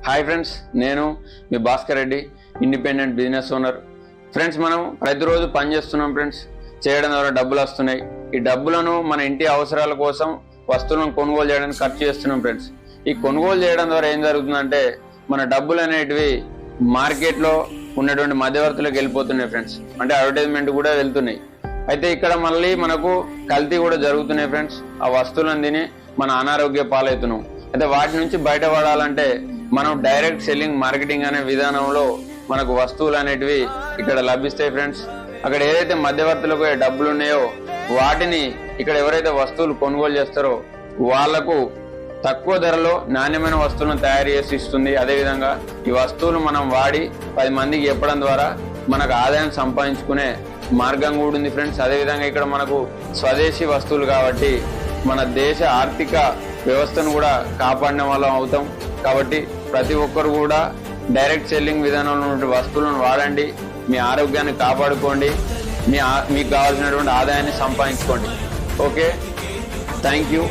Hi friends, నేను మీ Bhaskar Reddy, independent business owner. Friends, మనం ప్రతిరోజు పని చేస్తున్నాం ఫ్రెండ్స్. చేయడం ద్వారా డబ్బులు వస్తున్నాయి. ఈ డబ్బులను మన ఇంటి అవసరాల కోసం వస్తువులను కొనుగోలు చేయడానికి ఖర్చు చేస్తున్నాం ఫ్రెండ్స్. ఈ కొనుగోలు చేయడం ద్వారా ఏం జరుగుతుందంటే మన డబ్బులు అనేటివి మార్కెట్లో ఉన్నటువంటి మధ్యవర్తులకు వెళ్ళిపోతున్నాయి ఫ్రెండ్స్. అంటే అడ్వర్టైజ్మెంట్ కూడా వెళ్తున్నాయి. అయితే ఇక్కడ మళ్ళీ మనకు కల్తీ కూడా జరుగుతున్నాయి ఫ్రెండ్స్. ఆ వస్తువులను తిని మన అనారోగ్య పాలవుతున్నాం. అయితే వాటి నుంచి బయటపడాలంటే మనం డైరెక్ట్ సెల్లింగ్ మార్కెటింగ్ అనే విధానంలో మనకు వస్తువులు అనేటివి ఇక్కడ లభిస్తాయి ఫ్రెండ్స్. అక్కడ ఏదైతే మధ్యవర్తులకు డబ్బులు ఉన్నాయో వాటిని ఇక్కడ ఎవరైతే వస్తువులు కొనుగోలు చేస్తారో వాళ్లకు తక్కువ ధరలో నాణ్యమైన వస్తువులను తయారు చేసి ఇస్తుంది. అదేవిధంగా ఈ వస్తువులు మనం వాడి 10 మందికి చెప్పడం ద్వారా మనకు ఆదాయం సంపాదించుకునే మార్గం కూడా ఉంది ఫ్రెండ్స్. అదేవిధంగా ఇక్కడ మనకు స్వదేశీ వస్తువులు కాబట్టి మన దేశ ఆర్థిక వ్యవస్థను కూడా కాపాడిన వాళ్ళం అవుతాం. కాబట్టి ప్రతి ఒక్కరు కూడా డైరెక్ట్ సెల్లింగ్ విధానంలో ఉన్న వస్తువులను వాడండి. మీ ఆరోగ్యాన్ని కాపాడుకోండి. మీకు కావాల్సినటువంటి ఆదాయాన్ని సంపాదించుకోండి. Okay, thank you.